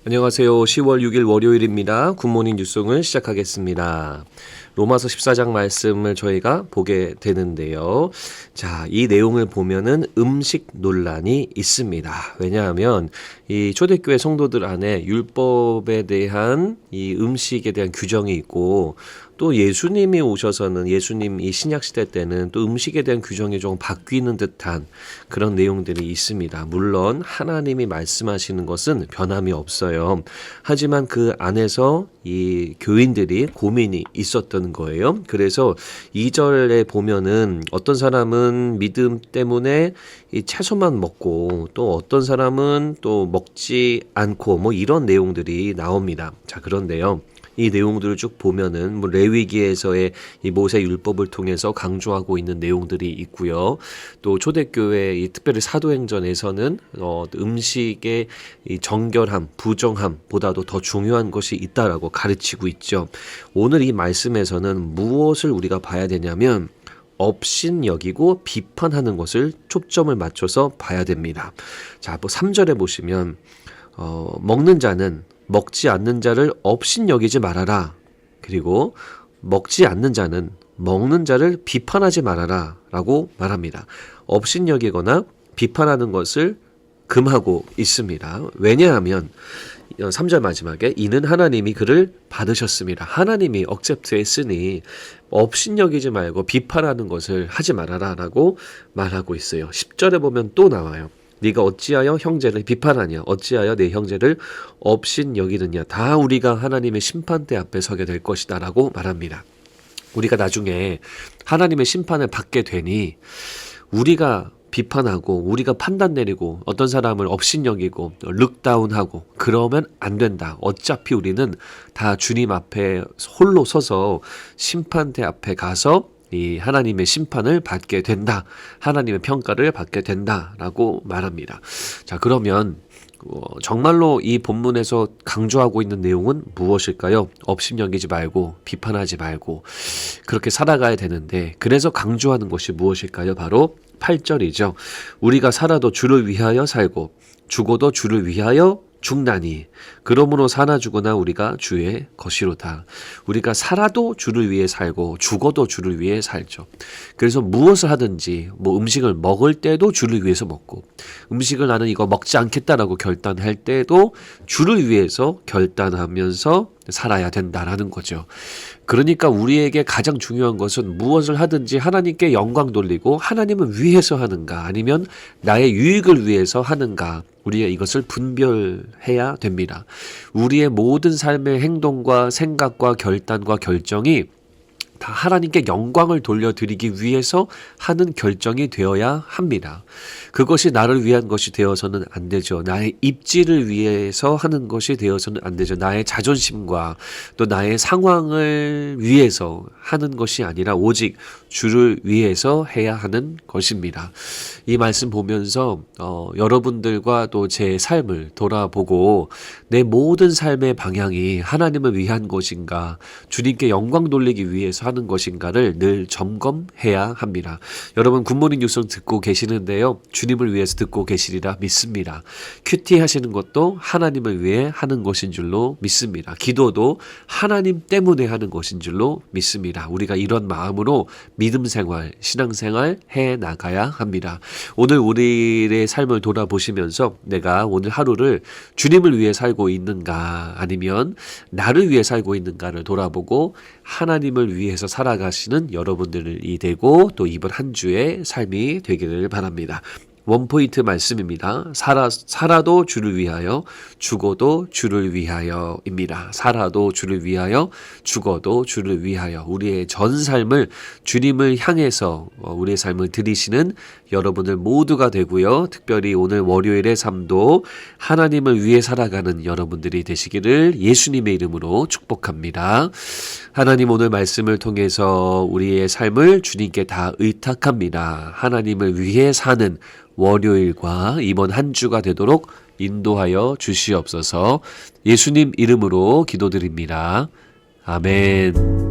안녕하세요. 10월 6일 월요일입니다. 굿모닝 뉴송을 시작하겠습니다. 로마서 14장 말씀을 저희가 보게 되는데요. 자, 이 내용을 보면은 음식 논란이 있습니다. 왜냐하면 이 초대교회 성도들 안에 율법에 대한 이 음식에 대한 규정이 있고 또 예수님이 오셔서는 예수님 이 신약시대 때는 또 음식에 대한 규정이 좀 바뀌는 듯한 그런 내용들이 있습니다. 물론 하나님이 말씀하시는 것은 변함이 없어요. 하지만 그 안에서 이 교인들이 고민이 있었던 거예요. 그래서 2절에 보면은 어떤 사람은 믿음 때문에 이 채소만 먹고 또 어떤 사람은 또 먹지 않고 뭐 이런 내용들이 나옵니다. 자, 그런데요. 이 내용들을 쭉 보면은 뭐 레위기에서의 이 모세 율법을 통해서 강조하고 있는 내용들이 있고요. 또 초대교회 이 특별히 사도행전에서는 음식의 이 정결함, 부정함보다도 더 중요한 것이 있다라고 가르치고 있죠. 오늘 이 말씀에서는 무엇을 우리가 봐야 되냐면 업신여기고 비판하는 것을 초점을 맞춰서 봐야 됩니다. 자, 뭐 3절에 보시면 먹는 자는 먹지 않는 자를 업신여기지 말아라. 그리고 먹지 않는 자는 먹는 자를 비판하지 말아라 라고 말합니다. 업신여기거나 비판하는 것을 금하고 있습니다. 왜냐하면 3절 마지막에 이는 하나님이 그를 받으셨습니다. 하나님이 억셉트했으니 업신여기지 말고 비판하는 것을 하지 말아라 라고 말하고 있어요. 10절에 보면 또 나와요. 네가 어찌하여 형제를 비판하냐 어찌하여 내 형제를 업신여기느냐 다 우리가 하나님의 심판대 앞에 서게 될 것이다 라고 말합니다. 우리가 나중에 하나님의 심판을 받게 되니 우리가 비판하고 우리가 판단 내리고 어떤 사람을 업신여기고 룩다운하고 그러면 안 된다. 어차피 우리는 다 주님 앞에 홀로 서서 심판대 앞에 가서 이 하나님의 심판을 받게 된다. 하나님의 평가를 받게 된다라고 말합니다. 자, 그러면 정말로 이 본문에서 강조하고 있는 내용은 무엇일까요? 업신여기지 말고 비판하지 말고 그렇게 살아가야 되는데 그래서 강조하는 것이 무엇일까요? 바로 8절이죠. 우리가 살아도 주를 위하여 살고 죽어도 주를 위하여 죽나니 그러므로 사나 죽으나 우리가 주의 것이로다. 우리가 살아도 주를 위해 살고 죽어도 주를 위해 살죠. 그래서 무엇을 하든지 뭐 음식을 먹을 때도 주를 위해서 먹고 음식을 나는 이거 먹지 않겠다라고 결단할 때도 주를 위해서 결단하면서 살아야 된다라는 거죠. 그러니까 우리에게 가장 중요한 것은 무엇을 하든지 하나님께 영광 돌리고 하나님을 위해서 하는가 아니면 나의 유익을 위해서 하는가 우리가 이것을 분별해야 됩니다. 우리의 모든 삶의 행동과 생각과 결단과 결정이 다 하나님께 영광을 돌려드리기 위해서 하는 결정이 되어야 합니다. 그것이 나를 위한 것이 되어서는 안 되죠. 나의 입지를 위해서 하는 것이 되어서는 안 되죠. 나의 자존심과 또 나의 상황을 위해서 하는 것이 아니라 오직 주를 위해서 해야 하는 것입니다. 이 말씀 보면서 여러분들과 또 제 삶을 돌아보고 내 모든 삶의 방향이 하나님을 위한 것인가 주님께 영광 돌리기 위해서 하는 것인가를 늘 점검해야 합니다. 여러분 굿모닝 뉴스 듣고 계시는데요. 주님을 위해서 듣고 계시리라 믿습니다. 큐티 하시는 것도 하나님을 위해 하는 것인 줄로 믿습니다. 기도도 하나님 때문에 하는 것인 줄로 믿습니다. 우리가 이런 마음으로 믿음 생활, 신앙 생활 해 나가야 합니다. 오늘 우리의 삶을 돌아보시면서 내가 오늘 하루를 주님을 위해 살고 있는가 아니면 나를 위해 살고 있는가를 돌아보고 하나님을 위해서 살아가시는 여러분들이 되고 또 이번 한 주의 삶이 되기를 바랍니다. 원포인트 말씀입니다. 살아도 주를 위하여 죽어도 주를 위하여입니다. 살아도 주를 위하여 죽어도 주를 위하여 우리의 전 삶을 주님을 향해서 우리의 삶을 드리시는 여러분들 모두가 되고요. 특별히 오늘 월요일의 삶도 하나님을 위해 살아가는 여러분들이 되시기를 예수님의 이름으로 축복합니다. 하나님 오늘 말씀을 통해서 우리의 삶을 주님께 다 의탁합니다. 하나님을 위해 사는 월요일과 이번 한 주가 되도록 인도하여 주시옵소서. 예수님 이름으로 기도드립니다. 아멘.